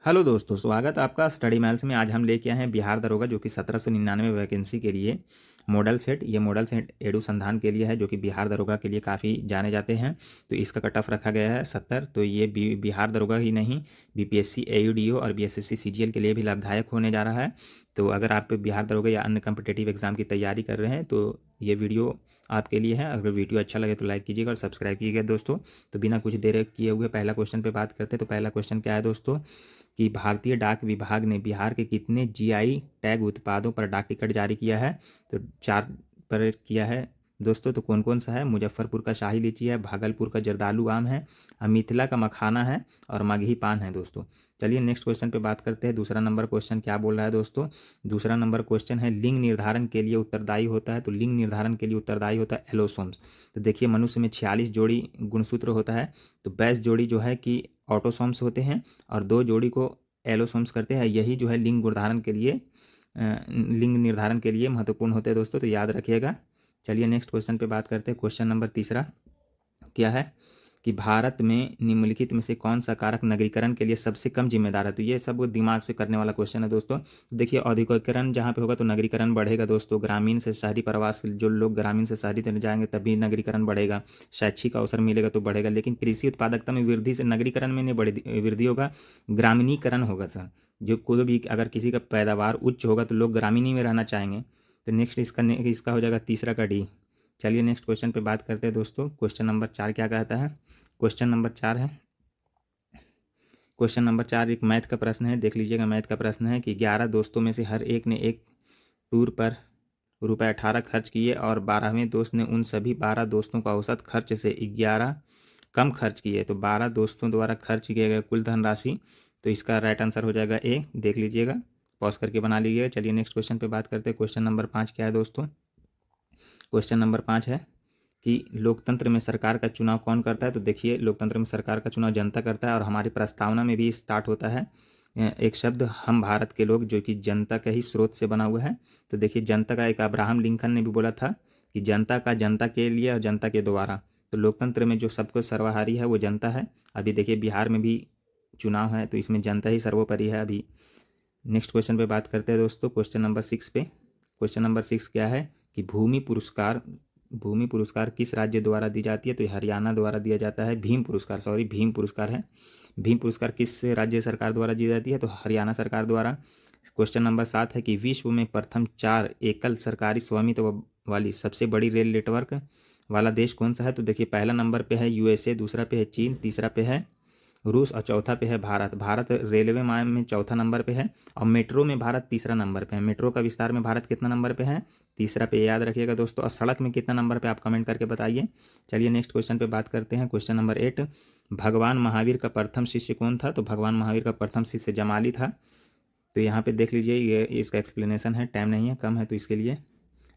Hello दोस्तों, स्वागत है आपका स्टडी मैल्स में। आज हम लेके आए हैं बिहार दरोगा जो कि 1799 वैकेंसी के लिए मॉडल सेट। ये मॉडल सेट एडुसंधान के लिए है जो कि बिहार दरोगा के लिए काफ़ी जाने जाते हैं। तो इसका कट ऑफ रखा गया है 70। तो ये बिहार दरोगा ही नहीं, बीपीएससी, एयूडीओ और बीएसएससी सीजीएल के लिए भी लाभदायक होने जा रहा है। तो अगर आप बिहार दरोगा या अन्य कम्पिटेटिव एग्जाम की तैयारी कर रहे हैं तो ये वीडियो आपके लिए है। अगर वीडियो अच्छा लगे तो लाइक कीजिएगा और सब्सक्राइब कीजिएगा दोस्तों। तो बिना कुछ देर किए हुए पहला क्वेश्चन पे बात करते हैं। तो पहला क्वेश्चन क्या है दोस्तों कि भारतीय डाक विभाग ने बिहार के कितने जीआई टैग उत्पादों पर डाक टिकट जारी किया है? तो 4 पर किया है दोस्तों। तो कौन कौन सा है? मुजफ्फरपुर का शाही लीची है, भागलपुर का जर्दालू आम है, मिथिला का मखाना है और मगही पान है दोस्तों। चलिए नेक्स्ट क्वेश्चन पे बात करते हैं। दूसरा नंबर क्वेश्चन क्या बोल रहा है दोस्तों? दूसरा नंबर क्वेश्चन है लिंग निर्धारण के लिए उत्तरदायी होता है। तो लिंग निर्धारण के लिए उत्तरदायी होता है एलोसोम्स। तो देखिए मनुष्य में 46 जोड़ी गुणसूत्र होता है। तो 22 जोड़ी जो है कि ऑटोसोम्स होते हैं और 2 जोड़ी को एलोसोम्स करते हैं। यही जो है लिंग निर्धारण के लिए महत्वपूर्ण होते हैं दोस्तों। तो याद रखिएगा। चलिए नेक्स्ट क्वेश्चन पे बात करते हैं। क्वेश्चन नंबर तीसरा क्या है कि भारत में निम्नलिखित में से कौन सा कारक नगरीकरण के लिए सबसे कम जिम्मेदार है? तो ये सब दिमाग से करने वाला क्वेश्चन है दोस्तों। तो देखिए औद्योगिकरण जहाँ पे होगा तो नगरीकरण बढ़ेगा दोस्तों। ग्रामीण से शहरी प्रवास, जो लोग ग्रामीण से शहरी तरफ जाएंगे तभी नगरीकरण बढ़ेगा। शैक्षिक अवसर मिलेगा तो बढ़ेगा। लेकिन कृषि उत्पादकता में वृद्धि से नगरीकरण में नहीं बढ़ी वृद्धि होगा, ग्रामीणीकरण होगा सर। जो कोई भी अगर किसी का पैदावार उच्च होगा तो लोग ग्रामीणी में रहना चाहेंगे। तो नेक्स्ट इसका हो जाएगा तीसरा का डी। चलिए नेक्स्ट क्वेश्चन पे बात करते हैं दोस्तों। क्वेश्चन नंबर 4 क्या कहता है? क्वेश्चन नंबर 4 है, क्वेश्चन नंबर 4 एक मैथ का प्रश्न है। देख लीजिएगा, मैथ का प्रश्न है कि 11 दोस्तों में से हर एक ने एक टूर पर रुपये 18 खर्च किए और 12वें दोस्त ने उन सभी 12 दोस्तों का औसत खर्च से 11 कम खर्च किए। तो 12 दोस्तों द्वारा खर्च किए गए कुल धनराशि। तो इसका राइट आंसर हो जाएगा ए। देख लीजिएगा, पॉज करके बना लीजिएगा। चलिए नेक्स्ट क्वेश्चन पे बात करते हैं। क्वेश्चन नंबर 5 क्या है दोस्तों? क्वेश्चन नंबर 5 है कि लोकतंत्र में सरकार का चुनाव कौन करता है? तो देखिए लोकतंत्र में सरकार का चुनाव जनता करता है और हमारी प्रस्तावना में भी स्टार्ट होता है एक शब्द हम भारत के लोग, जो कि जनता के ही स्रोत से बना हुआ है। तो देखिए जनता का एक अब्राहम लिंकन ने भी बोला था कि जनता का जनता के लिए और जनता के द्वारा। तो लोकतंत्र में जो सबको सर्वहारी है वो जनता है। अभी देखिए बिहार में भी चुनाव है तो इसमें जनता ही सर्वोपरि है अभी। नेक्स्ट क्वेश्चन पे बात करते हैं दोस्तों। क्वेश्चन नंबर 6 पे। क्वेश्चन नंबर 6 क्या है कि भूमि पुरस्कार किस राज्य द्वारा दी जाती है? तो हरियाणा द्वारा दिया जाता है। भीम पुरस्कार है। भीम पुरस्कार किस राज्य सरकार द्वारा दी जाती है? तो हरियाणा सरकार द्वारा। क्वेश्चन नंबर 7 है कि विश्व में प्रथम 4 एकल सरकारी स्वामित्व वाली सबसे बड़ी रेल नेटवर्क वाला देश कौन सा है? तो देखिए पहला नंबर पे है यूएसए, दूसरा पे है चीन, तीसरा पे है रूस और चौथा पे है भारत। भारत रेलवे मार्ग में चौथा नंबर पे है और मेट्रो में भारत तीसरा नंबर पे है। मेट्रो का विस्तार में भारत कितना नंबर पे है? तीसरा पे, याद रखिएगा दोस्तों। और सड़क में कितना नंबर पे, आप कमेंट करके बताइए। चलिए नेक्स्ट क्वेश्चन पे बात करते हैं। क्वेश्चन नंबर 8, भगवान महावीर का प्रथम शिष्य कौन था? तो भगवान महावीर का प्रथम शिष्य जमाली था। तो यहाँ पे देख लीजिए, ये इसका एक्सप्लेनेशन है। टाइम नहीं है, कम है, तो इसके लिए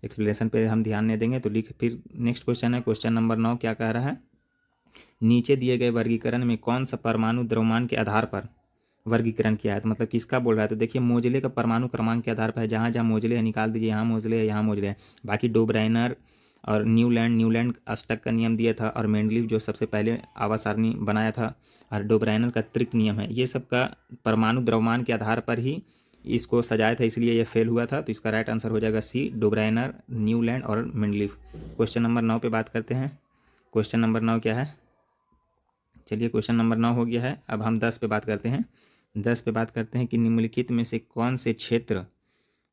एक्सप्लेनेशन पे हम ध्यान नहीं देंगे। तो लिख फिर नेक्स्ट क्वेश्चन है। क्वेश्चन नंबर 9 क्या कह रहा है? नीचे दिए गए वर्गीकरण में कौन सा परमाणु द्रव्यमान के आधार पर वर्गीकरण किया है? तो मतलब किसका बोल रहा है? तो देखिए मोजले का परमाणु क्रमांक के आधार पर है। जहाँ जहाँ मोजले है निकाल दीजिए, यहाँ मोजले है, यहाँ मोजले है। बाकी डोब्राइनर और न्यूलैंड अष्टक का नियम दिया था और मेंडलीव जो सबसे पहले आवास सारणी बनाया था, और डोब्राइनर का त्रिक नियम है। ये सब का परमाणु द्रव्यमान के आधार पर ही इसको सजाया था, इसलिए ये फेल हुआ था। तो इसका राइट आंसर हो जाएगा सी, डोब्राइनर, न्यूलैंड और मेंडलीव। क्वेश्चन नंबर 9 पे बात करते हैं। क्वेश्चन नंबर 9 क्या है? चलिए क्वेश्चन नंबर 9 हो गया है। अब हम 10 पे बात करते हैं। 10 पे बात करते हैं कि निम्नलिखित में से कौन से क्षेत्र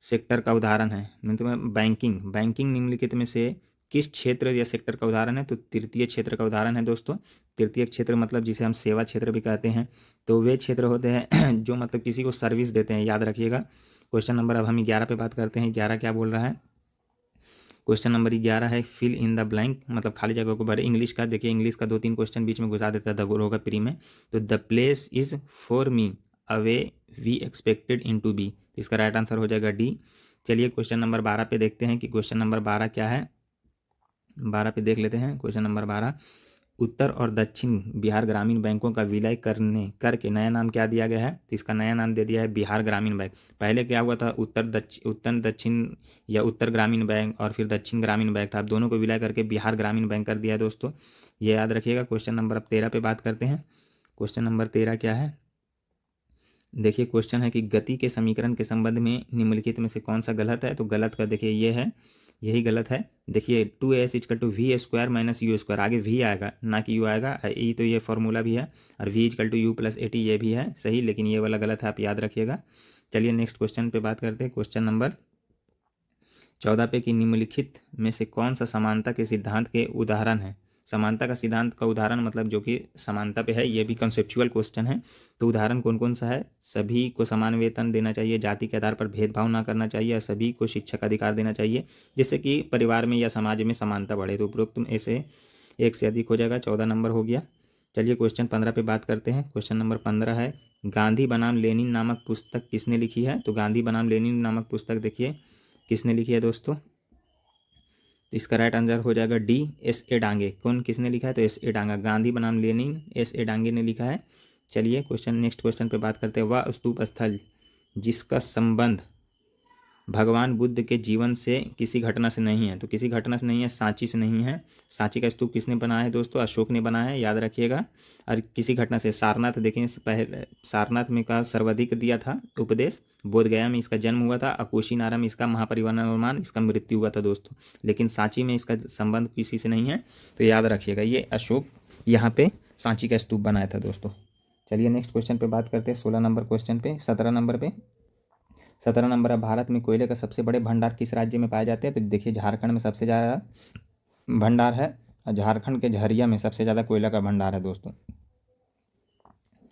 सेक्टर का उदाहरण है? मतलब बैंकिंग निम्नलिखित में से किस क्षेत्र या सेक्टर का उदाहरण है? तो तृतीय क्षेत्र का उदाहरण है दोस्तों। तृतीय क्षेत्र मतलब जिसे हम सेवा क्षेत्र भी कहते हैं। तो वे क्षेत्र होते हैं जो मतलब किसी को सर्विस देते हैं, याद रखिएगा। क्वेश्चन नंबर, अब हम 11 पे बात करते हैं। 11 क्या बोल रहा है? क्वेश्चन नंबर 11 है फिल इन द ब्लैंक, मतलब खाली जगह को भरे। इंग्लिश का देखिए, इंग्लिश का 2-3 क्वेश्चन बीच में घुसा देता है दगोरोगा प्री में। तो the place is for me away we expected in to be. तो इसका राइट आंसर हो जाएगा डी। चलिए क्वेश्चन नंबर 12 पे देखते हैं कि क्वेश्चन नंबर 12 क्या है। 12 पे देख लेते हैं। क्वेश्चन नंबर 12, उत्तर और दक्षिण बिहार ग्रामीण बैंकों का विलय करके नया नाम क्या दिया गया है? तो इसका नया नाम दे दिया है बिहार ग्रामीण बैंक। पहले क्या हुआ था? उत्तर दक्षिण या उत्तर ग्रामीण बैंक और फिर दक्षिण ग्रामीण बैंक था। अब दोनों को विलय करके बिहार ग्रामीण बैंक कर दिया है दोस्तों, ये याद रखिएगा। क्वेश्चन नंबर अब 13 पे बात करते हैं। क्वेश्चन नंबर 13 क्या है? देखिए क्वेश्चन है कि गति के समीकरण के संबंध में निम्नलिखित में से कौन सा गलत है। तो गलत का देखिए ये है, यही गलत है। देखिए 2s is equal to v square minus u square, आगे v आएगा ना कि u आएगा। ई तो ये फॉर्मूला भी है, और v is equal to u plus 80 ये भी है सही, लेकिन ये वाला गलत है, आप याद रखिएगा। चलिए नेक्स्ट क्वेश्चन पे बात करते हैं। क्वेश्चन नंबर 14 पे कि निम्नलिखित में से कौन सा समानता के सिद्धांत के उदाहरण है। समानता का सिद्धांत का उदाहरण मतलब जो कि समानता पे है, ये भी कंसेप्चुअल क्वेश्चन है। तो उदाहरण कौन कौन सा है? सभी को समान वेतन देना चाहिए, जाति के आधार पर भेदभाव ना करना चाहिए, और सभी को शिक्षा का अधिकार देना चाहिए, जिससे कि परिवार में या समाज में समानता बढ़े। तो उपरोक्त तुम ऐसे एक से अधिक हो जाएगा, 14 नंबर हो गया। चलिए क्वेश्चन 15 पे बात करते हैं। क्वेश्चन नंबर 15 है, गांधी बनाम लेनिन नामक पुस्तक किसने लिखी है। तो गांधी बनाम लेनिन नामक पुस्तक देखिए किसने लिखी है दोस्तों। इसका राइट आंसर हो जाएगा डी, एस ए डांगे। कौन किसने लिखा है? तो एस ए डांगा। गांधी बनाम लेनिन एस ए डांगे ने लिखा है। चलिए क्वेश्चन नेक्स्ट क्वेश्चन पे बात करते हैं। वह स्तूप स्थल जिसका संबंध भगवान बुद्ध के जीवन से किसी घटना से नहीं है। तो किसी घटना से नहीं है, सांची से नहीं है। सांची का स्तूप किसने बनाया है दोस्तों? अशोक ने बनाया है, याद रखिएगा। और किसी घटना से सारनाथ देखें, पहले सारनाथ में का सर्वाधिक दिया था उपदेश। बोधगया में इसका जन्म हुआ था, और कुशीनारा में इसका महापरिनिर्वाण, इसका मृत्यु हुआ था दोस्तों। लेकिन सांची में इसका संबंध किसी से नहीं है, तो याद रखिएगा ये अशोक यहाँ पे सांची का स्तूप बनाया था दोस्तों। चलिए नेक्स्ट क्वेश्चन पे बात करते हैं। 16 नंबर क्वेश्चन पे, 17 नंबर पे। 17 नंबर है, भारत में कोयले का सबसे बड़े भंडार किस राज्य में पाए जाते हैं। तो देखिए झारखंड में सबसे ज़्यादा भंडार है, और झारखंड के झरिया में सबसे ज़्यादा कोयला का भंडार है दोस्तों।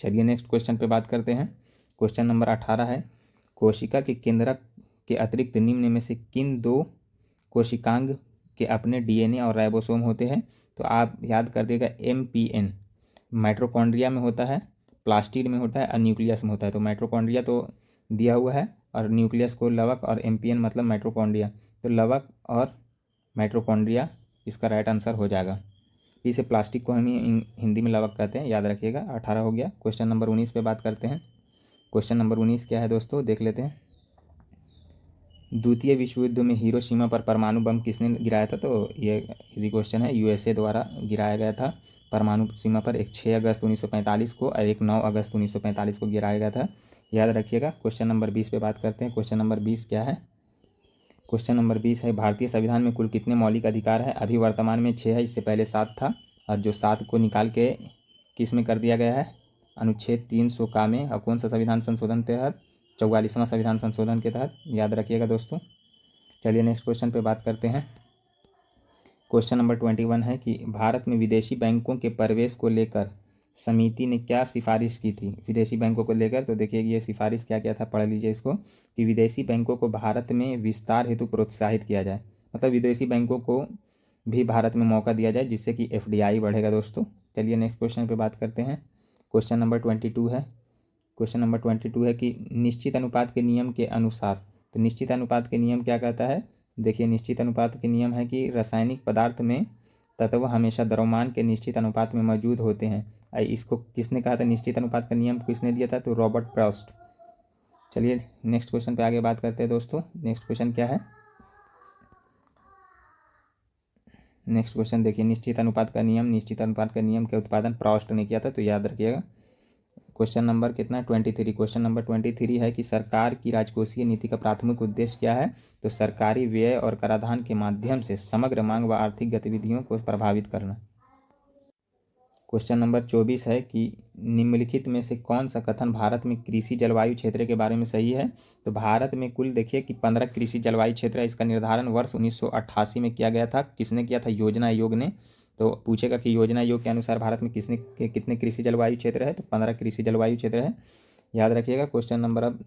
चलिए नेक्स्ट क्वेश्चन पे बात करते हैं। क्वेश्चन नंबर 18 है, कोशिका के केंद्रक के अतिरिक्त निम्न में से किन दो कोशिकांग के अपने डीएनए और राइबोसोम होते हैं। तो आप याद कर दिएगा, एमपीएन माइटोकॉन्ड्रिया में होता है, प्लास्टिड में होता है, और न्यूक्लियस में होता है। तो माइटोकॉन्ड्रिया तो दिया हुआ है, और न्यूक्लियस को लवक, और एमपीएन मतलब माइटोकॉन्ड्रिया। तो लवक और माइटोकॉन्ड्रिया इसका राइट आंसर हो जाएगा। इसे प्लास्टिक को हम हिंदी में लवक कहते हैं, याद रखिएगा। 18 हो गया। क्वेश्चन नंबर 19 पे बात करते हैं। क्वेश्चन नंबर 19 क्या है दोस्तों, देख लेते हैं। द्वितीय विश्व युद्ध में हिरोशिमा पर परमाणु बम किसने गिराया था। तो ये इजी क्वेश्चन है, यूएसए द्वारा गिराया गया था परमाणु सीमा पर। एक 6 अगस्त 1945 को, और एक 9 अगस्त 1945 को गिराया गया था, याद रखिएगा। क्वेश्चन नंबर 20 पे बात करते हैं। क्वेश्चन नंबर 20 क्या है? क्वेश्चन नंबर 20 है, भारतीय संविधान में कुल कितने मौलिक अधिकार है। अभी वर्तमान में 6 है, इससे पहले 7 था, और जो 7 को निकाल के किस में कर दिया गया है, अनुच्छेद 300 का में। और कौन सा संविधान संशोधन के तहत? 44वां संविधान संशोधन के तहत, याद रखिएगा दोस्तों। चलिए नेक्स्ट क्वेश्चन पे बात करते हैं। क्वेश्चन नंबर 21 है कि भारत में विदेशी बैंकों के प्रवेश को लेकर समिति ने क्या सिफारिश की थी। विदेशी बैंकों को लेकर, तो देखिए ये सिफारिश क्या क्या था, पढ़ लीजिए इसको। कि विदेशी बैंकों को भारत में विस्तार हेतु प्रोत्साहित किया जाए, मतलब विदेशी बैंकों को भी भारत में मौका दिया जाए, जिससे कि एफडीआई बढ़ेगा दोस्तों। चलिए नेक्स्ट क्वेश्चन पे बात करते हैं। क्वेश्चन नंबर 22 है। क्वेश्चन नंबर 22 है कि निश्चित अनुपात के नियम के अनुसार। तो निश्चित अनुपात के नियम क्या कहता है? देखिए निश्चित अनुपात के नियम है कि रासायनिक पदार्थ में तत्व हमेशा द्रव्यमान के निश्चित अनुपात में मौजूद होते हैं। इसको किसने कहा था? निश्चित अनुपात का नियम किसने दिया था? तो रॉबर्ट प्रॉस्ट। चलिए नेक्स्ट क्वेश्चन पे आगे बात करते हैं दोस्तों। नेक्स्ट क्वेश्चन क्या है? नेक्स्ट क्वेश्चन देखिए, निश्चित अनुपात का नियम के उत्पादन प्रॉस्ट ने किया था, तो याद रखिएगा। क्वेश्चन नंबर कितना? 23। क्वेश्चन नंबर 23 है कि सरकार की राजकोषीय नीति का प्राथमिक उद्देश्य क्या है। तो सरकारी व्यय और कराधान के माध्यम से समग्र मांग व आर्थिक गतिविधियों को प्रभावित करना। क्वेश्चन नंबर 24 है कि निम्नलिखित में से कौन सा कथन भारत में कृषि जलवायु क्षेत्र के बारे में सही है। तो भारत में कुल देखिए कि 15 कृषि जलवायु क्षेत्र है। इसका निर्धारण वर्ष 1988 में किया गया था। किसने किया था? योजना आयोग ने। तो पूछेगा कि योजना आयोग के अनुसार भारत में कितने कृषि जलवायु क्षेत्र है। तो 15 कृषि जलवायु क्षेत्र है, याद रखिएगा। क्वेश्चन नंबर अब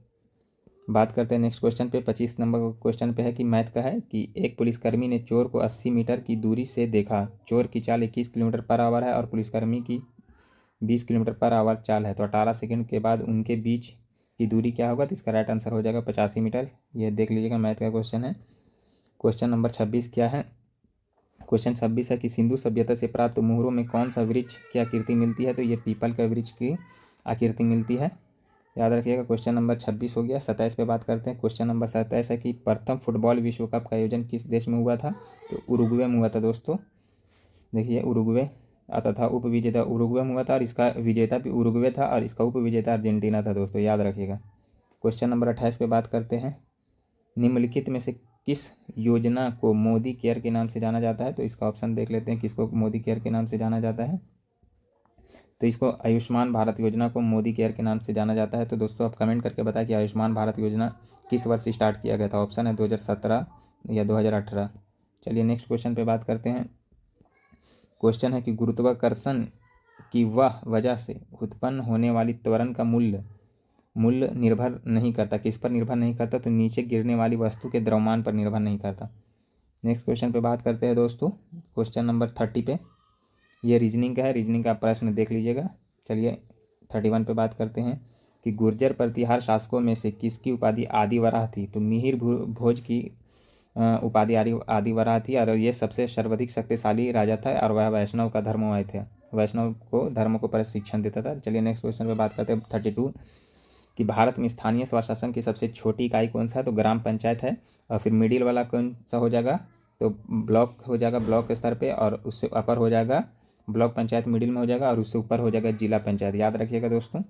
बात करते हैं नेक्स्ट क्वेश्चन पे। 25 नंबर क्वेश्चन पे है कि मैथ का है कि एक पुलिसकर्मी ने चोर को 80 मीटर की दूरी से देखा। चोर की चाल 21 किलोमीटर पर आवर है, और पुलिसकर्मी की 20 किलोमीटर पर आवर चाल है। तो 18 सेकंड के बाद उनके बीच की दूरी क्या होगा। तो इसका राइट आंसर हो जाएगा 85 मीटर। ये देख लीजिएगा, मैथ का क्वेश्चन है। क्वेश्चन नंबर 26 क्या है? क्वेश्चन 26 है कि सिंधु सभ्यता से प्राप्त मोहरों में कौन सा वृक्ष की आकृति मिलती है। तो ये पीपल का वृक्ष की आकृति मिलती है, याद रखिएगा। क्वेश्चन नंबर 26 हो गया। 27 पे बात करते हैं। क्वेश्चन नंबर 27 है कि प्रथम फुटबॉल विश्व कप का आयोजन किस देश में हुआ था। तो उरुग्वे में हुआ था दोस्तों। देखिए उरुग्वे आता था। उप विजेता उरुग्वे में हुआ था और इसका विजेता भी उरुग्वे था और इसका उप विजेता अर्जेंटीना था दोस्तों, याद रखिएगा। क्वेश्चन नंबर 28 पे बात करते हैं। निम्नलिखित में से किस योजना को मोदी केयर के नाम से जाना जाता है? तो इसका ऑप्शन देख लेते हैं, किसको मोदी केयर के नाम से जाना जाता है। तो इसको आयुष्मान भारत योजना को मोदी केयर के नाम से जाना जाता है। तो दोस्तों आप कमेंट करके बताएं कि आयुष्मान भारत योजना किस वर्ष स्टार्ट किया गया था। ऑप्शन है 2017 या 2018। चलिए नेक्स्ट क्वेश्चन पे बात करते हैं। क्वेश्चन है कि गुरुत्वाकर्षण की वह वजह से उत्पन्न होने वाली त्वरण का मूल्य निर्भर नहीं करता। किस पर निर्भर नहीं करता? तो नीचे गिरने वाली वस्तु के द्रव्यमान पर निर्भर नहीं करता। नेक्स्ट क्वेश्चन पे बात करते हैं दोस्तों। क्वेश्चन नंबर 30 पे, ये रीजनिंग का है, रीजनिंग का प्रश्न देख लीजिएगा। चलिए 31 पे बात करते हैं कि गुर्जर प्रतिहार शासकों में से किसकी उपाधि आदिवराह थी? तो मिहिर भोज की उपाधि आदिवराह थी और ये सबसे सर्वाधिक शक्तिशाली राजा था और वह वैष्णव का धर्मवाय थे, वैष्णव को धर्म को प्रशिक्षण देता था। चलिए नेक्स्ट क्वेश्चन पे बात करते हैं 32 कि भारत में स्थानीय स्वशासन की सबसे छोटी इकाई कौन सा है? तो ग्राम पंचायत है। और फिर मिडिल वाला कौन सा हो जाएगा? तो ब्लॉक हो जाएगा, ब्लॉक स्तर पे, और उससे अपर हो जाएगा ब्लॉक पंचायत, मिडिल में हो जाएगा, और उससे ऊपर हो जाएगा जिला पंचायत। याद रखिएगा दोस्तों।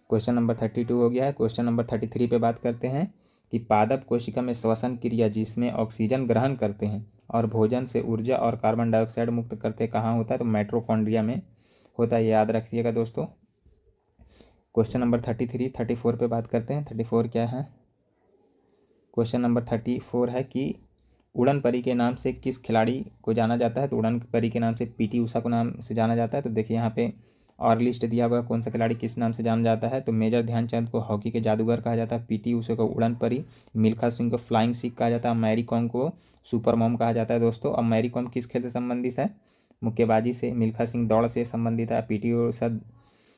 क्वेश्चन नंबर 32 हो गया है। क्वेश्चन नंबर 33 पे बात करते हैं कि पादप कोशिका में श्वसन क्रिया जिसमें ऑक्सीजन ग्रहण करते हैं और भोजन से ऊर्जा और कार्बन डाइऑक्साइड मुक्त करते कहाँ होता है? तो माइटोकॉन्ड्रिया में होता है, याद रखिएगा दोस्तों। क्वेश्चन नंबर 34 पे बात करते हैं। 34 क्या है? क्वेश्चन नंबर 34 है कि उड़न परी के नाम से किस खिलाड़ी को जाना जाता है? तो उड़न परी के नाम से पीटी उषा को नाम से जाना जाता है। तो देखिए यहाँ पे और लिस्ट दिया हुआ कौन सा खिलाड़ी किस नाम से जाना जाता है। तो मेजर ध्यानचंद को हॉकी के जादूगर कहा जाता है, पीटी उषा को उड़न परी, मिल्खा सिंह को फ्लाइंग सिख कहा जाता है, मैरी कॉम को सुपर मॉम कहा जाता है दोस्तों। अब मैरी कॉम किस खेल से संबंधित है? मुक्केबाजी से। मिल्खा सिंह दौड़ से संबंधित है। पीटी उषा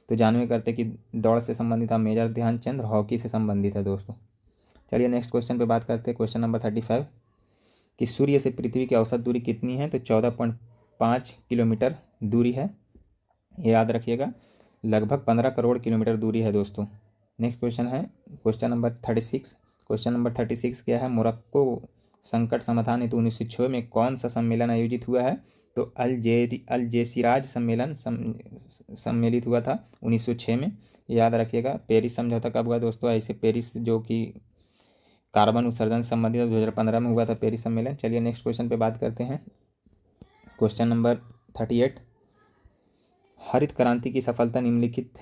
तो जानवे करते कि दौड़ से संबंधित है। मेजर ध्यानचंद हॉकी से संबंधित है दोस्तों। चलिए नेक्स्ट क्वेश्चन पे बात करते हैं। क्वेश्चन नंबर 35 कि सूर्य से पृथ्वी की औसत दूरी कितनी है? तो 14.5 किलोमीटर दूरी है, ये याद रखिएगा। लगभग 15 करोड़ किलोमीटर दूरी है दोस्तों। नेक्स्ट क्वेश्चन है क्वेश्चन नंबर 36। क्वेश्चन नंबर 36 क्या है? मोरक्को संकट समाधान हेतु 1906 में कौन सा सम्मेलन आयोजित हुआ है? तो अल्जेसिराज सम्मेलन सम्मिलित हुआ था 1906 में, याद रखिएगा। पेरिस समझौता कब हुआ दोस्तों? ऐसे पेरिस जो कि कार्बन उत्सर्जन संबंधित 2015 में हुआ था पेरिस सम्मेलन। चलिए नेक्स्ट क्वेश्चन पे बात करते हैं। क्वेश्चन नंबर 38 हरित क्रांति की सफलता निम्नलिखित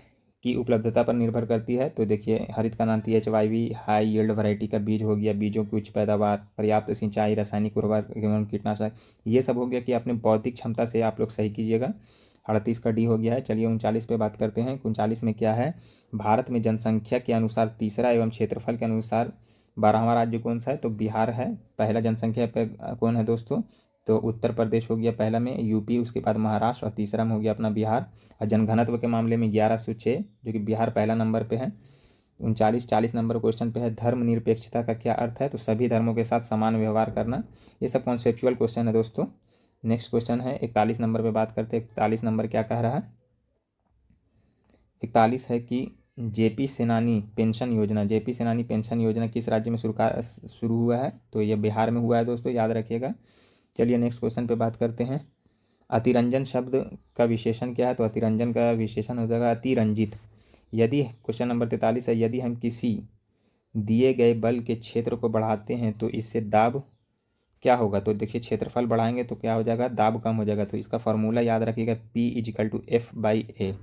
की उपलब्धता पर निर्भर करती है। तो देखिए हरित क्रांति HYV हाई यील्ड वैरायटी का बीज हो गया, बीजों की उच्च पैदावार, पर्याप्त सिंचाई, रासायनिक उर्वरक एवं कीटनाशक, ये सब हो गया कि अपने बौद्धिक क्षमता से आप लोग सही कीजिएगा। 38 का डी हो गया है। चलिए 39 पे बात करते हैं। 39 में क्या है? भारत में जनसंख्या के अनुसार तीसरा एवं क्षेत्रफल के अनुसार 12वां राज्य कौन सा है? तो बिहार है। पहला जनसंख्या पे कौन है दोस्तों? तो उत्तर प्रदेश हो गया पहला में, यूपी, उसके बाद महाराष्ट्र और तीसरा में हो गया अपना बिहार। और जनघनत्व के मामले में 1106 जो कि बिहार पहला नंबर पे है। 39-40 नंबर क्वेश्चन पे है धर्मनिरपेक्षता का क्या अर्थ है? तो सभी धर्मों के साथ समान व्यवहार करना। ये सब कॉन्सेप्चुअल क्वेश्चन है दोस्तों। नेक्स्ट क्वेश्चन है 41 नंबर पे बात करते हैं। 41 नंबर क्या कह रहा है? 41 है कि जेपी सेनानी पेंशन योजना किस राज्य में शुरू हुआ है? तो ये बिहार में हुआ है दोस्तों, याद रखिएगा। चलिए नेक्स्ट क्वेश्चन पे बात करते हैं। अतिरंजन शब्द का विशेषण क्या है? तो अतिरंजन का विशेषण हो जाएगा अतिरंजित। यदि क्वेश्चन नंबर 43 है, यदि हम किसी दिए गए बल के क्षेत्र को बढ़ाते हैं तो इससे दाब क्या होगा? तो देखिए क्षेत्रफल बढ़ाएंगे तो क्या हो जाएगा? दाब कम हो जाएगा। तो इसका फॉर्मूला याद रखिएगा, P=F/A।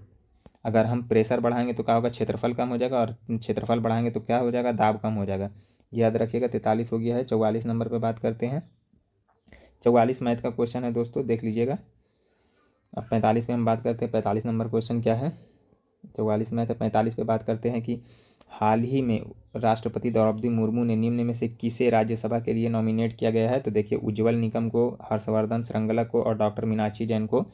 अगर हम प्रेशर बढ़ाएंगे तो क्या होगा? क्षेत्रफल कम हो जाएगा, और क्षेत्रफल बढ़ाएंगे तो क्या हो जाएगा? दाब कम हो जाएगा। याद रखिएगा। 43 हो गया है। 44 नंबर पे बात करते हैं। 44 मैथ का क्वेश्चन है दोस्तों, देख लीजिएगा। अब 45 पे हम बात करते हैं। 45 नंबर क्वेश्चन क्या है? 44 मैथ है। 45 पे बात करते हैं कि हाल ही में राष्ट्रपति द्रौपदी मुर्मू ने निम्न में से किसे राज्यसभा के लिए नॉमिनेट किया गया है? तो देखिए उज्ज्वल निकम को, हर्षवर्धन श्रृंगला को और डॉक्टर मीनाक्षी जैन को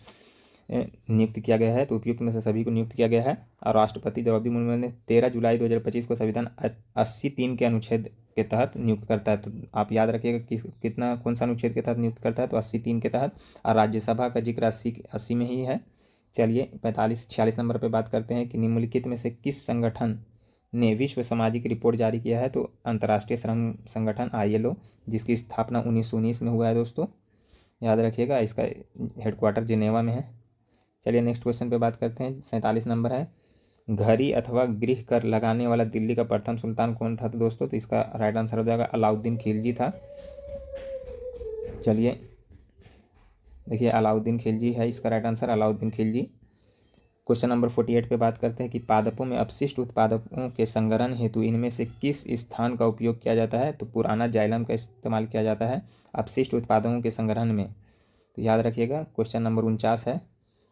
नियुक्त किया गया है। तो उपयुक्त में से सभी को नियुक्त किया गया है। और राष्ट्रपति द्रौपदी मुर्मू ने 13 जुलाई 2025 को संविधान 80(3) के अनुच्छेद के तहत नियुक्त करता है। तो आप याद रखिएगा कितना कौन सा अनुच्छेद के तहत नियुक्त करता है? तो 80(3) के तहत। और राज्यसभा का जिक्र 80 में ही है। चलिए 46 नंबर पर बात करते हैं कि निम्नलिखित में से किस संगठन ने विश्व सामाजिक रिपोर्ट जारी किया है? तो अंतर्राष्ट्रीय श्रम संगठन ILO, जिसकी स्थापना 1919 में हुआ है दोस्तों, याद रखिएगा। इसका हेडक्वार्टर जिनेवा में है। चलिए नेक्स्ट क्वेश्चन पे बात करते हैं। 47 नंबर है, घड़ी अथवा गृह कर लगाने वाला दिल्ली का प्रथम सुल्तान कौन था? तो दोस्तों तो इसका राइट आंसर हो जाएगा अलाउद्दीन खिलजी था। चलिए देखिए अलाउद्दीन खिलजी है इसका right answer, Alauddin Khilji. Question number 48 पे बात करते हैं कि पादपों में अपशिष्ट उत्पादों के संग्रहण हेतु इनमें से किस स्थान का उपयोग किया जाता है? तो पुराना जाइलम का इस्तेमाल किया जाता है अपशिष्ट उत्पादों के संग्रहण में। तो याद रखिएगा। क्वेश्चन नंबर 49 है,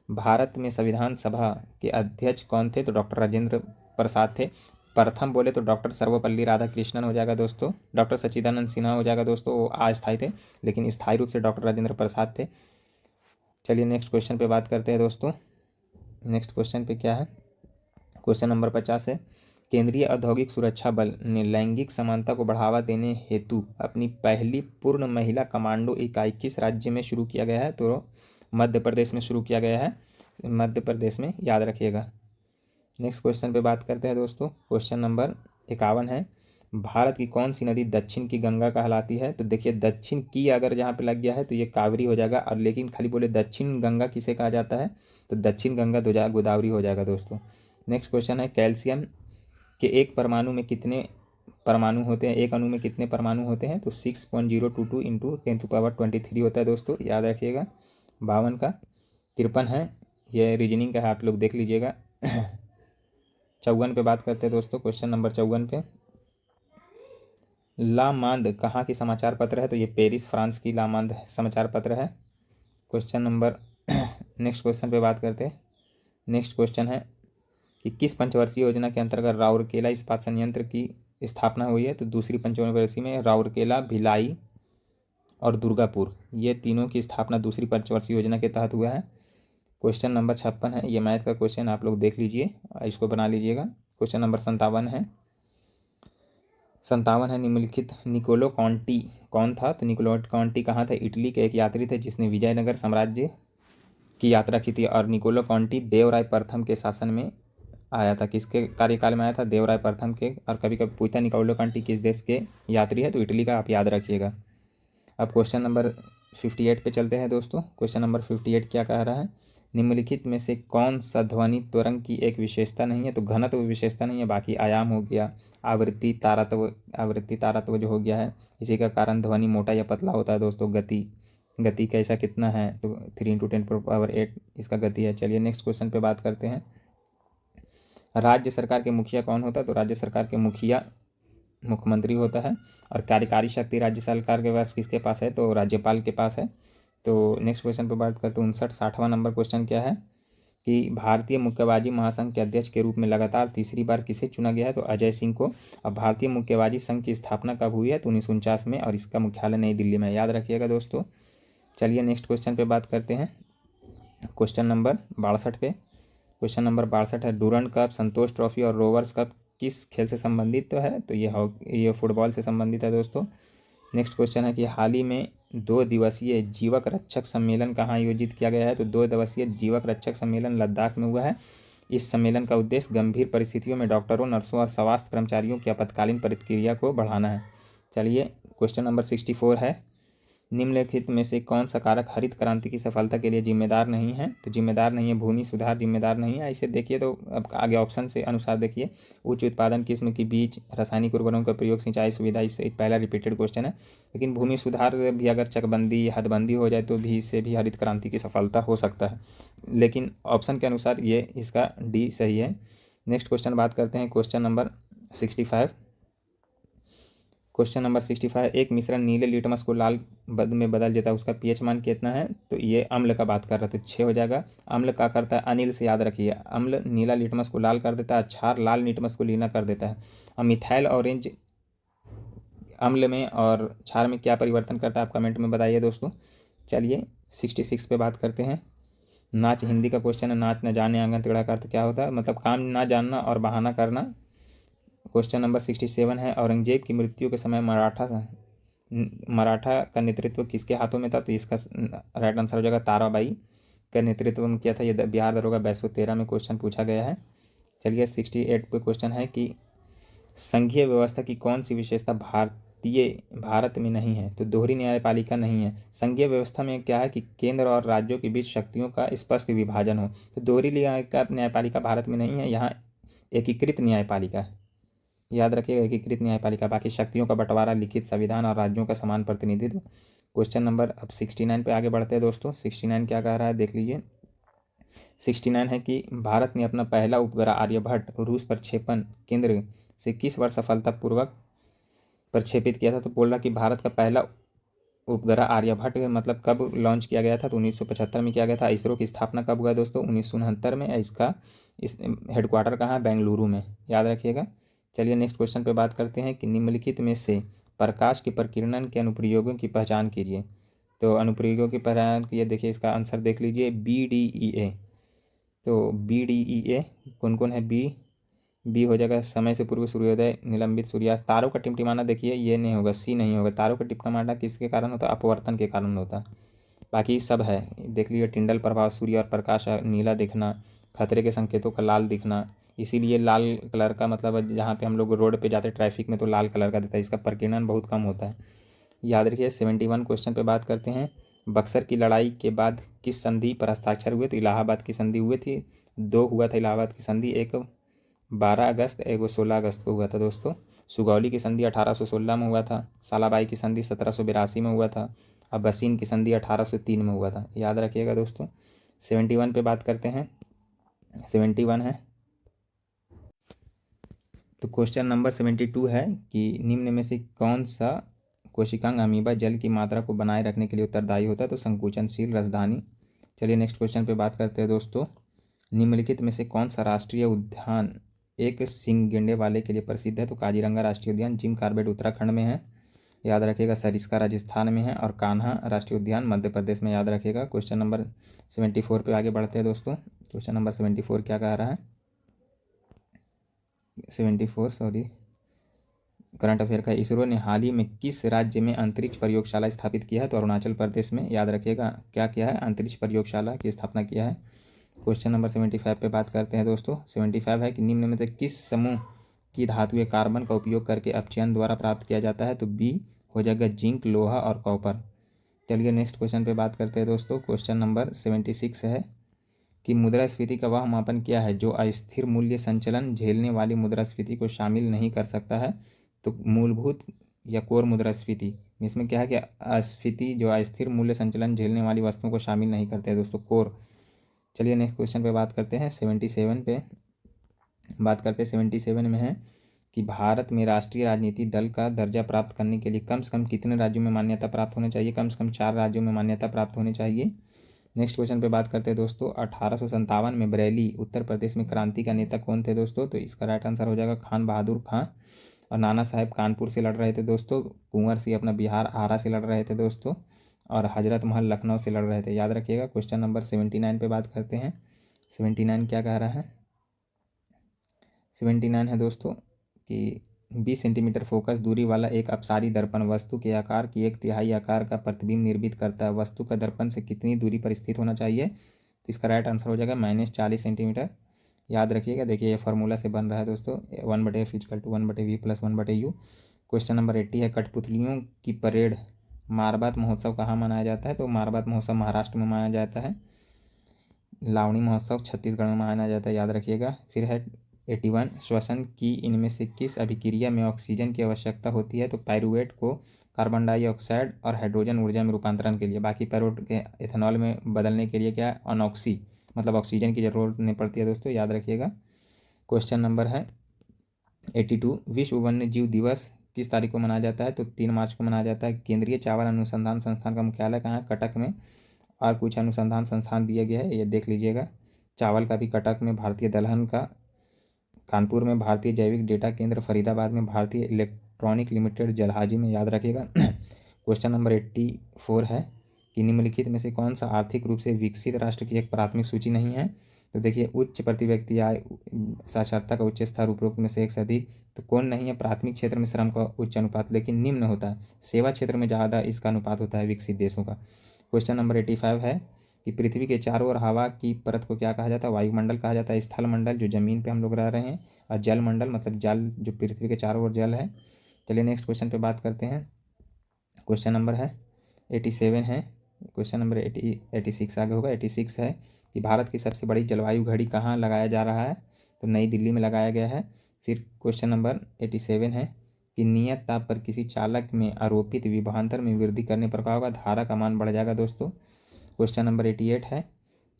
भारत में संविधान सभा के अध्यक्ष कौन थे? तो डॉक्टर राजेंद्र प्रसाद थे। प्रथम बोले तो डॉक्टर सर्वपल्ली राधाकृष्णन हो जाएगा दोस्तों, डॉक्टर सच्चिदानंद सिन्हा हो जाएगा दोस्तों, वो अस्थायी थे, लेकिन स्थायी रूप से डॉक्टर राजेंद्र प्रसाद थे। चलिए नेक्स्ट क्वेश्चन पे बात करते हैं दोस्तों। नेक्स्ट क्वेश्चन पे क्या है? क्वेश्चन नंबर 50 है, केंद्रीय औद्योगिक सुरक्षा बल ने लैंगिक समानता को बढ़ावा देने हेतु अपनी पहली पूर्ण महिला कमांडो इकाई किस राज्य में शुरू किया गया है? तो मध्य प्रदेश में शुरू किया गया है, मध्य प्रदेश में, याद रखिएगा। नेक्स्ट क्वेश्चन पे बात करते हैं दोस्तों। क्वेश्चन नंबर 51 है, भारत की कौन सी नदी दक्षिण की गंगा कहलाती है? तो देखिए दक्षिण की अगर जहाँ पे लग गया है तो ये कावेरी हो जाएगा, और लेकिन खाली बोले दक्षिण गंगा किसे कहा जाता है? तो दक्षिण गंगा गोदावरी हो जाएगा दोस्तों। नेक्स्ट क्वेश्चन है, कैल्शियम के एक परमाणु में कितने परमाणु होते हैं? एक अणु में कितने परमाणु होते हैं? तो 6.022 इंटू 10⁻23 होता है दोस्तों, याद रखिएगा। 52 का 53 है, ये रीजनिंग का है, आप लोग देख लीजिएगा। 54 पे बात करते हैं दोस्तों। क्वेश्चन नंबर 54 पे, ला मांद कहाँ की समाचार पत्र है? तो ये पेरिस फ्रांस की ला मांद समाचार पत्र है। क्वेश्चन नंबर नेक्स्ट क्वेश्चन पे बात करते हैं। नेक्स्ट क्वेश्चन है कि किस पंचवर्षीय योजना के अंतर्गत राउरकेला इस्पात संयंत्र की स्थापना हुई है? तो दूसरी पंचवर्षीय में राउरकेला, भिलाई और दुर्गापुर, ये तीनों की स्थापना दूसरी पंचवर्षीय योजना के तहत हुआ है। क्वेश्चन नंबर 56 है, ये मैथ का क्वेश्चन, आप लोग देख लीजिए, इसको बना लीजिएगा। क्वेश्चन नंबर 57 है, निम्नलिखित निकोलो कॉन्टी कौन था? तो निकोलो कॉन्टी कहाँ थे? इटली के एक यात्री थे जिसने विजयनगर साम्राज्य की यात्रा की थी, और निकोलो कॉन्टी देवराय प्रथम के शासन में आया था। किसके कार्यकाल में आया था? देवराय प्रथम के। और कभी कभी पूछता निकोलो कॉन्टी किस देश के यात्री है? तो इटली का, आप याद रखिएगा। अब क्वेश्चन नंबर 58 पे चलते हैं दोस्तों। क्वेश्चन नंबर 58 क्या कह रहा है, निम्नलिखित में से कौन सा ध्वनि त्वरंग की एक विशेषता नहीं है? तो घनत्व विशेषता नहीं है, बाकी आयाम हो गया, आवृत्ति तारत्व जो हो गया है, इसी का कारण ध्वनि मोटा या पतला होता है दोस्तों। गति कैसा कितना है? तो 3 × 10⁸ इसका गति है। चलिए नेक्स्ट क्वेश्चन पे बात करते हैं। राज्य सरकार के मुखिया कौन होता है? तो राज्य सरकार के मुखिया मुख्यमंत्री होता है, और कार्यकारी शक्ति राज्य सरकार के पास किसके पास है? तो राज्यपाल के पास है। तो नेक्स्ट क्वेश्चन पर बात करते हैं। 59वां नंबर क्वेश्चन क्या है कि भारतीय मुक्केबाजी महासंघ के अध्यक्ष के रूप में लगातार तीसरी बार किसे चुना गया है? तो अजय सिंह को। अब भारतीय मुक्केबाजी संघ की स्थापना कब हुई है? तो 1949 में, और इसका मुख्यालय नई दिल्ली में, याद रखिएगा दोस्तों। चलिए नेक्स्ट क्वेश्चन पे बात करते हैं। क्वेश्चन नंबर 62 पे, क्वेश्चन नंबर 62 है, डूरंड कप, संतोष ट्रॉफी और रोवर्स कप किस खेल से संबंधित तो है? तो ये फुटबॉल से संबंधित है दोस्तों। नेक्स्ट क्वेश्चन है कि हाल ही में 2 दिवसीय जीवक रक्षक सम्मेलन कहाँ आयोजित किया गया है? तो 2 दिवसीय जीवक रक्षक सम्मेलन लद्दाख में हुआ है। इस सम्मेलन का उद्देश्य गंभीर परिस्थितियों में डॉक्टरों, नर्सों और स्वास्थ्य कर्मचारियों की आपातकालीन प्रतिक्रिया को बढ़ाना है। चलिए क्वेश्चन नंबर 64 है, निम्नलिखित में से कौन सा कारक हरित क्रांति की सफलता के लिए जिम्मेदार नहीं है? तो जिम्मेदार नहीं है भूमि सुधार, जिम्मेदार नहीं है। इसे देखिए तो अब आगे ऑप्शन से अनुसार देखिए, उच्च उत्पादन किस्म की बीज, रासायनिक उर्वरकों का प्रयोग, सिंचाई सुविधा, इससे पहला रिपीटेड क्वेश्चन है। लेकिन भूमि सुधार भी अगर चकबंदी, हदबंदी हो जाए तो भी इससे भी हरित क्रांति की सफलता हो सकता है, लेकिन ऑप्शन के अनुसार ये इसका डी सही है। नेक्स्ट क्वेश्चन बात करते हैं। क्वेश्चन नंबर 65, क्वेश्चन नंबर 65, एक मिश्रण नीले लिटमस को लाल में बदल देता है, उसका पीएच मान कितना है? तो ये अम्ल का बात कर रहे थे, 6 हो जाएगा। अम्ल क्या करता है? अनिल से याद रखिए, अम्ल नीला लिटमस को लाल कर देता है, क्षार लाल लिटमस को नीला कर देता है। अब मिथाइल ऑरेंज अम्ल में और क्षार में क्या परिवर्तन करता है, आप कमेंट में बताइए दोस्तों। चलिए 66 पे बात करते हैं। नाच हिंदी का क्वेश्चन है, नाच न जाने आंगन टेढ़ा का अर्थ क्या होता है? मतलब काम ना जानना और बहाना करना। क्वेश्चन नंबर 67 है, औरंगजेब की मृत्यु के समय मराठा का नेतृत्व किसके हाथों में था? तो इसका राइट आंसर हो जाएगा ताराबाई का नेतृत्व में किया था। ये बिहार दरोगा 213 में क्वेश्चन पूछा गया है। चलिए 68 पे क्वेश्चन है कि संघीय व्यवस्था की कौन सी विशेषता प्रांतीय भारत में नहीं है, तो दोहरी न्यायपालिका नहीं है। संघीय व्यवस्था में क्या है कि केंद्र और राज्यों के बीच शक्तियों का स्पष्ट विभाजन हो, तो दोहरी न्यायपालिका भारत में नहीं है, यहाँ एकीकृत न्यायपालिका है। याद रखिएगा, एकीकृत न्यायपालिका। बाकी शक्तियों का बंटवारा, लिखित संविधान और राज्यों का समान प्रतिनिधित्व। क्वेश्चन नंबर अब 69 पे आगे बढ़ते हैं दोस्तों। 69 क्या कह रहा है देख लीजिए। 69 है कि भारत ने अपना पहला उपग्रह आर्यभट्ट रूस प्रक्षेपण केंद्र से किस वर्ष सफलतापूर्वक प्रक्षेपित किया था। तो बोल रहा कि भारत का पहला उपग्रह आर्यभट्ट मतलब कब लॉन्च किया गया था, तो 1975 में किया गया था। इसरो की स्थापना कब हुआ दोस्तों, 1969 में। इसका हेडक्वार्टर कहाँ है, बेंगलुरु में, याद रखिएगा। चलिए नेक्स्ट क्वेश्चन पे बात करते हैं कि निम्नलिखित में से प्रकाश के प्रकीर्णन के अनुप्रयोगों की पहचान कीजिए। तो अनुप्रयोगों की पहचान कीजिए, देखिए इसका आंसर देख लीजिए, BDEA। तो BDEA कौन कौन है, बी हो जाएगा समय से पूर्व सूर्योदय, निलंबित सूर्यास्त, तारों का टिमटिमाना, देखिए ये नहीं होगा, सी नहीं होगा। तारों का टिमटिमाना किसके कारण होता है, अपवर्तन के कारण होता है। बाकी सब है, देख लीजिए, टिंडल प्रभाव, सूर्य और प्रकाश नीला दिखना, खतरे के संकेतों का लाल दिखना, इसीलिए लाल कलर का मतलब जहाँ पे हम लोग रोड पे जाते हैं ट्रैफिक में तो लाल कलर का दिखता है, इसका प्रकीर्णन बहुत कम होता है, याद रखिए। 71 क्वेश्चन पे बात करते हैं। बक्सर की लड़ाई के बाद किस संधि पर हस्ताक्षर हुए, तो इलाहाबाद की संधि हुई थी, दो हुआ था इलाहाबाद की संधि, एक 12 अगस्त, एक 16 अगस्त को हुआ था दोस्तों। सुगौली की संधि 1816 में हुआ था, सालाबाई की संधि 1782 में हुआ था, और बसीन की संधि 1803 में हुआ था, याद रखिएगा दोस्तों। 71 पे बात करते हैं। 71 है, तो क्वेश्चन नंबर 72 है कि निम्न में से कौन सा कोशिकांग अमीबा जल की मात्रा को बनाए रखने के लिए उत्तरदायी होता है, तो संकुचनशील राजधानी। चलिए नेक्स्ट क्वेश्चन पे बात करते हैं दोस्तों। निम्नलिखित में से कौन सा राष्ट्रीय उद्यान एक सींग गेंडे वाले के लिए प्रसिद्ध है, तो काजीरंगा राष्ट्रीय उद्यान, जिम कॉर्बेट उत्तराखंड में है, याद रखिएगा। सरिस्का राजस्थान में है, और कान्हा राष्ट्रीय उद्यान मध्य प्रदेश में, याद रखिएगा। क्वेश्चन नंबर 74 पे आगे बढ़ते हैं दोस्तों। क्वेश्चन नंबर 74 क्या कह रहा है, 74 सॉरी करंट अफेयर का। इसरो ने हाल ही में किस राज्य में अंतरिक्ष प्रयोगशाला स्थापित किया है, तो अरुणाचल प्रदेश में, याद रखिएगा। क्या किया है, अंतरिक्ष प्रयोगशाला की स्थापना किया है। क्वेश्चन नंबर 75 पे बात करते हैं दोस्तों। 75 है कि निम्न में से किस समूह की धातु कार्बन का उपयोग करके अपचयन द्वारा प्राप्त किया जाता है, तो बी हो जाएगा जिंक, लोहा और कॉपर। चलिए नेक्स्ट क्वेश्चन पे बात करते हैं दोस्तों। क्वेश्चन नंबर 76 है कि मुद्रास्फीति का वह मापन क्या है जो अस्थिर मूल्य संचलन झेलने वाली मुद्रास्फीति को शामिल नहीं कर सकता है, तो मूलभूत या कोर मुद्रास्फीति। इसमें क्या है कि अस्फीति जो अस्थिर मूल्य संचलन झेलने वाली वस्तुओं को शामिल नहीं करते हैं दोस्तों, कोर। चलिए नेक्स्ट क्वेश्चन पे बात करते हैं। 77 पे बात करते हैं। 77 में है कि भारत में राष्ट्रीय राजनीति दल का दर्जा प्राप्त करने के लिए कम से कम कितने राज्यों में मान्यता प्राप्त होनी चाहिए, कम से कम 4 राज्यों में मान्यता प्राप्त होनी चाहिए। नेक्स्ट क्वेश्चन पे बात करते हैं दोस्तों। 1857 में बरेली उत्तर प्रदेश में क्रांति का नेता कौन थे दोस्तों, तो इसका राइट आंसर हो जाएगा खान बहादुर खां। और नाना साहेब कानपुर से लड़ रहे थे दोस्तों, कुंवर सिंह अपना बिहार आरा से लड़ रहे थे दोस्तों, और हजरत महल लखनऊ से लड़ रहे थे, याद रखिएगा। क्वेश्चन नंबर 79 पे बात करते हैं। 79 क्या कह रहा है, 79 है दोस्तों कि 20 सेंटीमीटर फोकस दूरी वाला एक अपसारी दर्पण वस्तु के आकार की 1/3 आकार का प्रतिबिंब निर्मित करता है, वस्तु का दर्पण से कितनी दूरी पर स्थित होना चाहिए, तो इसका राइट आंसर हो जाएगा -40 सेंटीमीटर, याद रखिएगा। देखिए ये फार्मूला से बन रहा है दोस्तों, 1/f = 1/v + 1/u। Question number 80 है कठपुतलियों की परेड मारबात महोत्सव कहाँ मनाया जाता है, तो मारबात महोत्सव महाराष्ट्र में मनाया जाता है। लावणी महोत्सव छत्तीसगढ़ में मनाया जाता है, याद रखिएगा। फिर है 81 श्वसन की इनमें से किस अभिक्रिया में ऑक्सीजन की आवश्यकता होती है, तो पाइरूवेट को कार्बन डाइऑक्साइड और हाइड्रोजन ऊर्जा में रूपांतरण के लिए। बाकी पाइरूवेट के एथेनॉल में बदलने के लिए क्या अनऑक्सी मतलब ऑक्सीजन की जरूरत नहीं पड़ती है दोस्तों, याद रखिएगा। क्वेश्चन नंबर है 82 विश्व वन्य जीव दिवस किस तारीख को मनाया जाता है, तो 3 मार्च को मनाया जाता है। केंद्रीय चावल अनुसंधान संस्थान का मुख्यालय कहाँ है, कटक में, और कुछ अनुसंधान संस्थान दिए गए हैं, ये देख लीजिएगा। चावल का भी कटक में, भारतीय दलहन का कानपुर में, भारतीय जैविक डेटा केंद्र फरीदाबाद में, भारतीय इलेक्ट्रॉनिक लिमिटेड जलहाजी में, याद रखिएगा। क्वेश्चन नंबर 84 है कि निम्नलिखित में से कौन सा आर्थिक रूप से विकसित राष्ट्र की एक प्राथमिक सूची नहीं है, तो देखिए उच्च प्रति व्यक्ति आय, साक्षरता का उच्च स्तर उपरोक्त में से एक से अधिक, तो कौन नहीं है, प्राथमिक क्षेत्र में श्रम का उच्च अनुपात, लेकिन निम्न होता है, सेवा क्षेत्र में ज़्यादा इसका अनुपात होता है विकसित देशों का। क्वेश्चन नंबर 85 है कि पृथ्वी के चारों ओर हवा की परत को क्या कहा जाता है, वायुमंडल कहा जाता है। स्थल मंडल जो जमीन पे हम लोग रह रहे हैं, और जल मंडल मतलब जल जो पृथ्वी के चारों ओर जल है, चलिए नेक्स्ट क्वेश्चन पे बात करते हैं। क्वेश्चन नंबर है 87 है, क्वेश्चन नंबर 86 आगे होगा। 86 है कि भारत की सबसे बड़ी जलवायु घड़ी कहाँ लगाया जा रहा है, तो नई दिल्ली में लगाया गया है। फिर क्वेश्चन नंबर 87 है कि नियत ताप पर किसी चालक में आरोपित विभवांतर में वृद्धि करने पर क्या होगा, धारा का मान बढ़ जाएगा दोस्तों। क्वेश्चन नंबर 88 है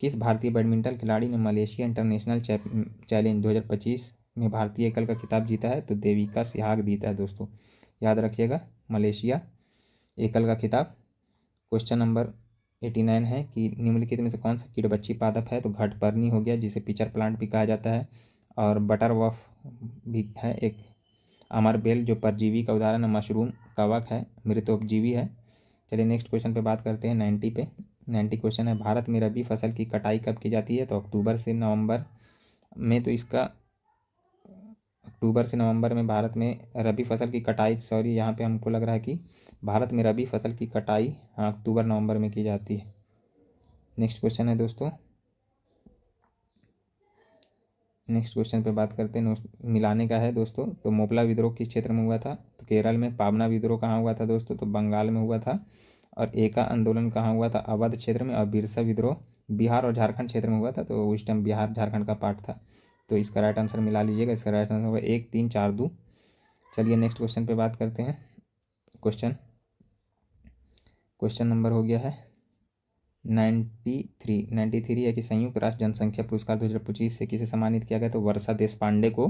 किस भारतीय बैडमिंटन खिलाड़ी ने मलेशिया इंटरनेशनल चैलेंज 2025 में भारतीय एकल का खिताब जीता है, तो देविका सिहाग जीता है दोस्तों, याद रखिएगा, मलेशिया एकल का खिताब। क्वेश्चन नंबर 89 है कि निम्नलिखित में से कौन सा कीड़बच्ची पादप है, तो घटपर्णी हो गया, जिसे पिचर प्लांट भी कहा जाता है, और बटरवॉफ भी है एक। अमरबेल जो परजीवी का उदाहरण है, मशरूम कवक है, मृतोपजीवी है। चलिए नेक्स्ट क्वेश्चन पे बात करते हैं 90 पे। 90 क्वेश्चन है भारत में रबी फसल की कटाई कब की जाती है, तो अक्टूबर से नवंबर में। तो इसका अक्टूबर से नवंबर में भारत में रबी फसल की कटाई, सॉरी यहाँ पे हमको लग रहा है कि भारत में रबी फसल की कटाई हाँ अक्टूबर नवंबर में की जाती है। नेक्स्ट क्वेश्चन है दोस्तों, नेक्स्ट क्वेश्चन पे बात करते हैं, मिलाने का है दोस्तों। तो मोपला विद्रोह किस क्षेत्र में हुआ था, तो केरल में। पावना विद्रोह कहाँ हुआ था दोस्तों, तो बंगाल में हुआ था। और एका आंदोलन कहाँ हुआ था, अवध क्षेत्र में। और बिरसा विद्रोह बिहार और झारखंड क्षेत्र में हुआ था, तो उस टाइम बिहार झारखंड का पार्ट था। तो इसका राइट आंसर मिला लीजिएगा, इसका राइट आंसर होगा 1 3 4 2। चलिए नेक्स्ट क्वेश्चन पे बात करते हैं। क्वेश्चन नंबर हो गया है 93 है कि संयुक्त राष्ट्र जनसंख्या पुरस्कार 2025 से किसे सम्मानित किया गया, तो वर्षा देशपांडे को।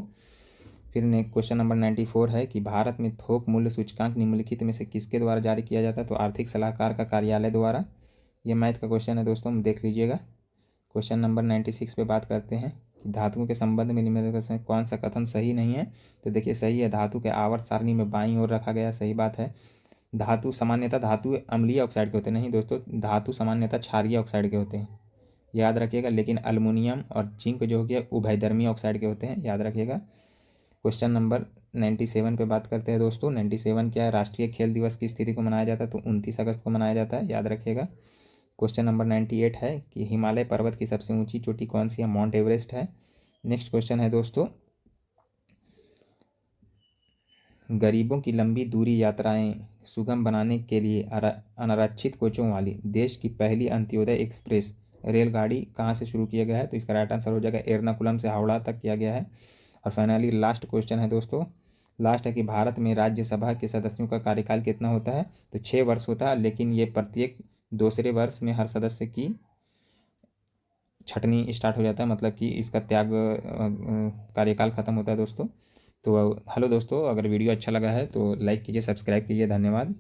फिर क्वेश्चन नंबर 94 है कि भारत में थोक मूल्य सूचकांक निम्नलिखित में से किसके द्वारा जारी किया जाता है, तो आर्थिक सलाहकार का कार्यालय द्वारा। ये मैथ का क्वेश्चन है दोस्तों, देख लीजिएगा। क्वेश्चन नंबर 96 पे बात करते हैं कि धातुओं के संबंध में निम्नलिखित में कौन सा कथन सही नहीं है, तो देखिए सही है, धातु के आवर्त सारणी में बाईं ओर रखा गया, सही बात है। धातु सामान्यतः धातु अम्लीय ऑक्साइड के होते हैं, नहीं दोस्तों, धातु सामान्यतः क्षारीय ऑक्साइड के होते हैं, याद रखिएगा। लेकिन अल्युमिनियम और जिंक जो हो गया उभयधर्मी ऑक्साइड के होते हैं, याद रखिएगा। क्वेश्चन नंबर 97 पे बात करते हैं दोस्तों। 97 क्या है, राष्ट्रीय खेल दिवस की स्थिति को मनाया जाता है, तो 29 अगस्त को मनाया जाता है, याद रखिएगा। क्वेश्चन नंबर 98 है कि हिमालय पर्वत की सबसे ऊंची चोटी कौन सी है, माउंट एवरेस्ट है। नेक्स्ट क्वेश्चन है दोस्तों, गरीबों की लंबी दूरी यात्राएं सुगम बनाने के लिए अनारक्षित कोचों वाली देश की पहली अंत्योदय एक्सप्रेस रेलगाड़ी कहाँ से शुरू किया गया है, तो इसका राइट आंसर हो जाएगा एर्नाकुलम से हावड़ा तक किया गया है। और फाइनली लास्ट क्वेश्चन है दोस्तों, लास्ट है कि भारत में राज्यसभा के सदस्यों का कार्यकाल कितना होता है, तो 6 वर्ष होता है, लेकिन ये प्रत्येक दूसरे वर्ष में हर सदस्य की छटनी स्टार्ट हो जाता है, मतलब कि इसका त्याग कार्यकाल खत्म होता है दोस्तों। तो हेलो दोस्तों, अगर वीडियो अच्छा लगा है तो लाइक कीजिए, सब्सक्राइब कीजिए, धन्यवाद।